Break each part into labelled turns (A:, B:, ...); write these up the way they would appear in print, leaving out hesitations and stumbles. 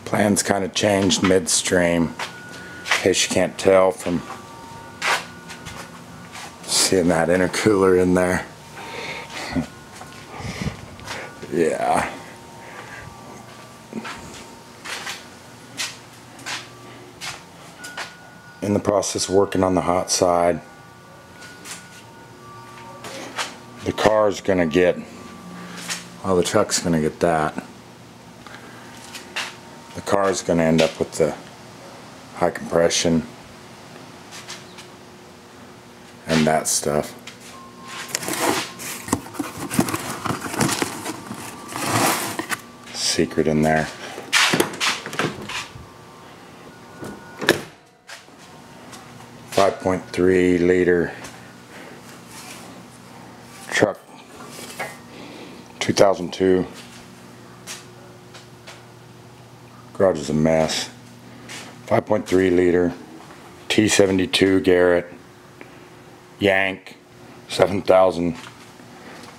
A: Plans kind of changed midstream, in case you can't tell from seeing that intercooler in there. Yeah. In the process of working on the hot side. The car's gonna get, well, the truck's gonna get that. The car's gonna end up with the high compression and that stuff. Secret in there. .3 liter truck, 2002. Garage is a mess. 5.3 liter T72 Garrett Yank 7,000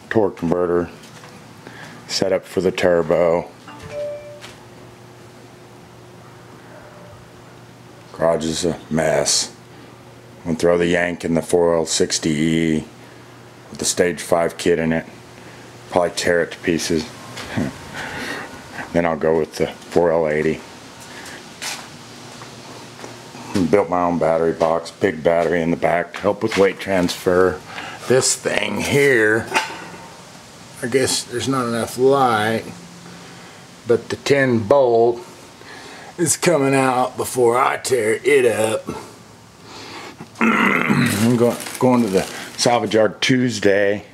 A: torque converter, set up for the turbo. Garage is a mess. I'm going to throw the Yank in the 4L60E with the stage 5 kit in it. Probably tear it to pieces. Then I'll go with the 4L80. Built my own battery box, big battery in the back to help with weight transfer. This thing here, I guess there's not enough light, but the 10 bolt is coming out before I tear it up. I'm going to the salvage yard Tuesday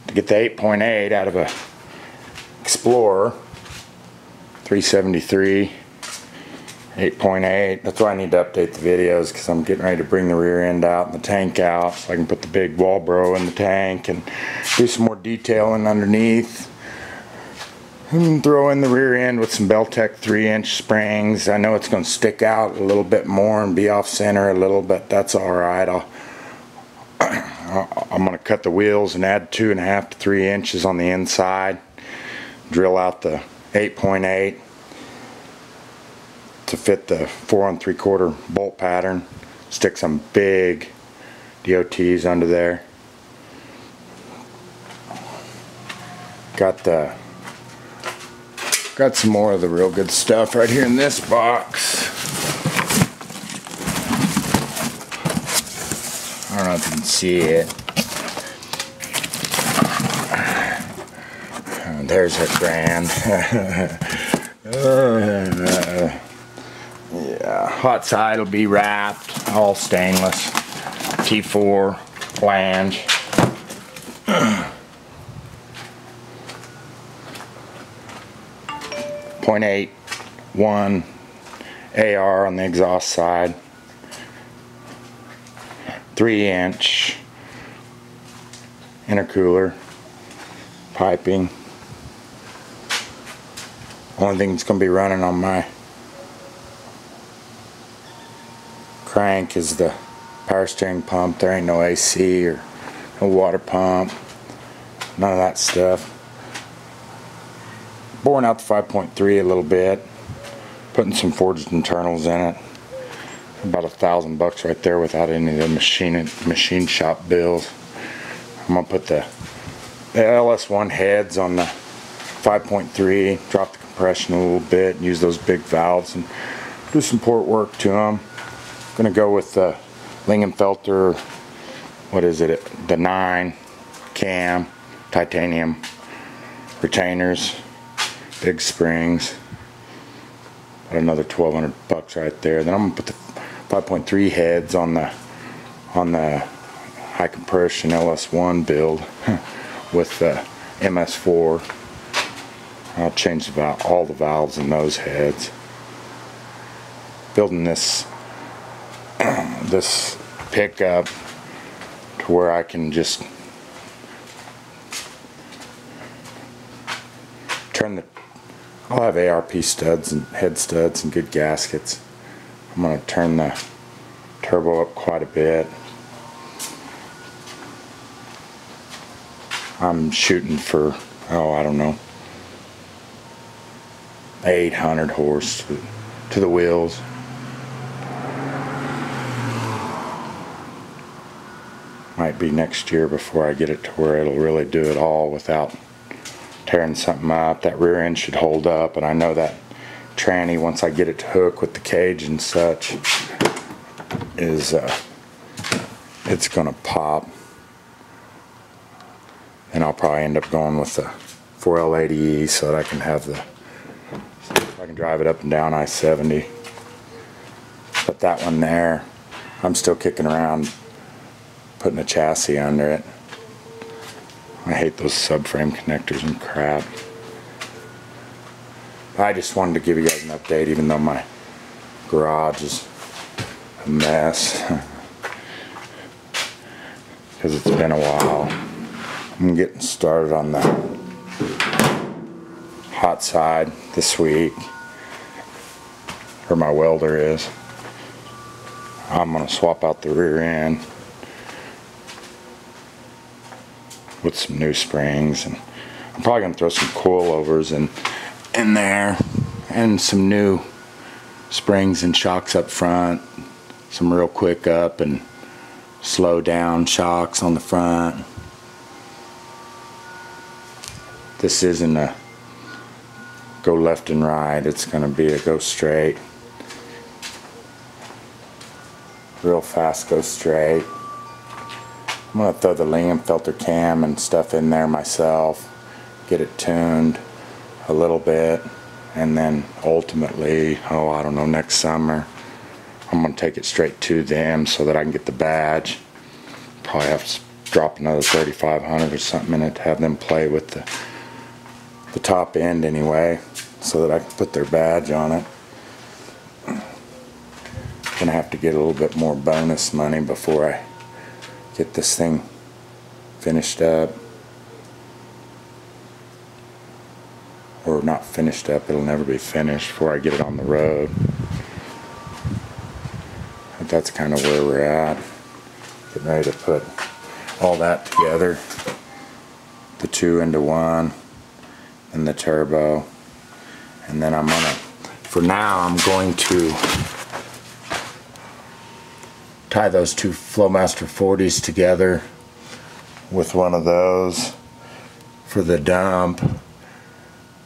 A: to get the 8.8 out of a Explorer 373 8.8. That's why I need to update the videos, because I'm getting ready to bring the rear end out and the tank out so I can put the big Walbro in the tank and do some more detailing underneath. And throw in the rear end with some Beltec 3-inch springs. I know it's going to stick out a little bit more and be off center a little, but that's alright. I'm going to cut the wheels and add 2.5 to 3 inches on the inside. Drill out the 8.8 to fit the 4 3/4 bolt pattern. Stick some big DOTs under there. Got some more of the real good stuff right here in this box. I don't know if you can see it. There's her grand. Yeah, hot side will be wrapped, all stainless. T4 flange. .81 AR on the exhaust side. 3-inch intercooler piping. Only thing that's going to be running on my crank is the power steering pump. There ain't no AC or no water pump, none of that stuff. Boring out the 5.3 a little bit, putting some forged internals in it. About $1,000 right there without any of the machine shop bills. I'm gonna put the LS1 heads on the 5.3, drop the compression a little bit, and use those big valves and do some port work to them. Gonna go with the Lingenfelter, what is it, the 9 cam titanium retainers, big springs. Got another $1,200 right there. Then I'm gonna put the 5.3 heads on the high compression LS1 build with the MS4. I'll change all the valves in those heads. Building this this pickup to where I can just turn the, I'll have ARP studs and head studs and good gaskets. I'm going to turn the turbo up quite a bit. I'm shooting for, oh, I don't know, 800 horse to the wheels. Might be next year before I get it to where it'll really do it all without tearing something up. That rear end should hold up, and I know that tranny, once I get it to hook with the cage and such, is it's gonna pop. And I'll probably end up going with the 4L80E so that I can have I can drive it up and down I-70. But that one there, I'm still kicking around putting a chassis under it. I hate those subframe connectors and crap. I just wanted to give you guys an update, even though my garage is a mess, because it's been a while. I'm getting started on the hot side this week, or my welder is. I'm going to swap out the rear end with some new springs, and I'm probably going to throw some coilovers in there, and some new springs and shocks up front, some real quick up and slow down shocks on the front. This isn't a go left and right, it's going to be a go straight. Real fast go straight. I'm going to throw the Liam filter cam and stuff in there myself, get it tuned a little bit, and then ultimately, I don't know, next summer, I'm going to take it straight to them so that I can get the badge. Probably have to drop another $3,500 or something in it to have them play with the top end anyway, so that I can put their badge on it. Gonna have to get a little bit more bonus money before I get this thing finished up. Or not finished up, it'll never be finished before I get it on the road. But that's kind of where we're at. Getting ready to put all that together. The 2 into 1 and the turbo. And then for now I'm going to tie those two Flowmaster 40s together with one of those for the dump,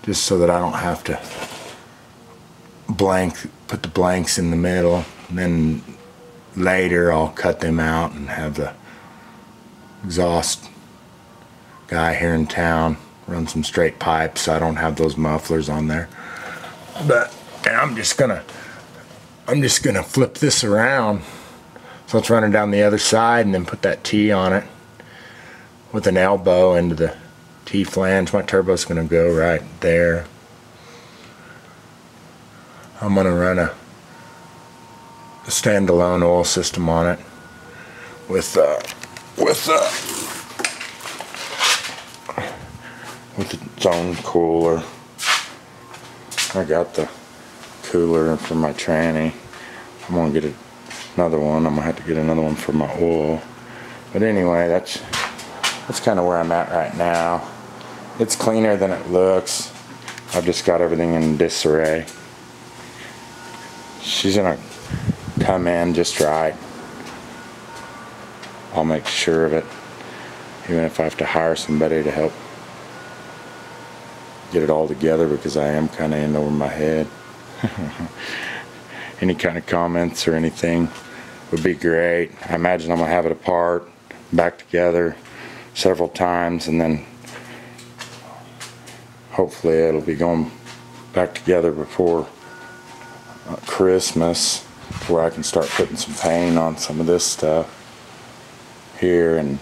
A: just so that I don't have to put the blanks in the middle, and then later I'll cut them out and have the exhaust guy here in town run some straight pipes so I don't have those mufflers on there. But I'm just gonna flip this around so it's running down the other side, and then put that T on it with an elbow into the T flange. My turbo's gonna go right there. I'm gonna run a standalone oil system on it with its own cooler. I got the cooler for my tranny. I'm gonna get another one. I'm gonna have to get another one for my oil. But anyway, that's kind of where I'm at right now. It's cleaner than it looks. I've just got everything in disarray. She's gonna come in just right. I'll make sure of it, even if I have to hire somebody to help get it all together, because I am kind of in over my head. Any kind of comments or anything would be great. I imagine I'm gonna have it apart, back together several times, and then hopefully it'll be going back together before Christmas, where I can start putting some paint on some of this stuff here, and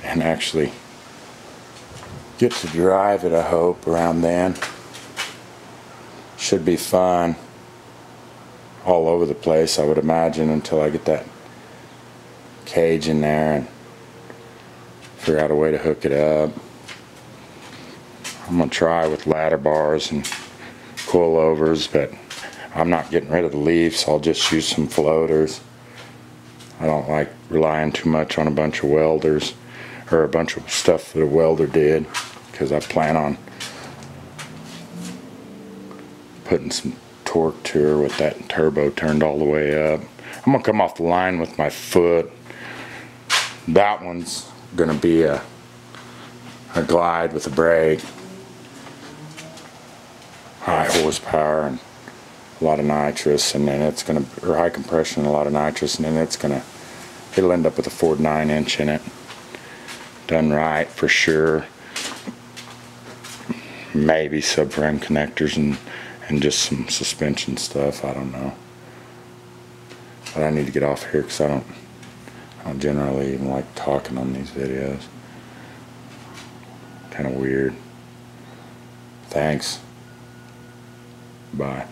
A: actually get to drive it, I hope, around then. Should be fun all over the place, I would imagine, until I get that cage in there and figure out a way to hook it up. I'm gonna try with ladder bars and coilovers, but I'm not getting rid of the leaves, so I'll just use some floaters. I don't like relying too much on a bunch of welders, or a bunch of stuff that a welder did, because I plan on putting some torque to her with that turbo turned all the way up. I'm gonna come off the line with my foot. That one's gonna be a glide with a brake. High horsepower and a lot of nitrous, and then it's gonna, or high compression and a lot of nitrous, and then it'll end up with a Ford 9-inch in it. Done right for sure. Maybe subframe connectors and just some suspension stuff, I don't know. But I need to get off here because I don't generally even like talking on these videos. Kind of weird. Thanks. Bye.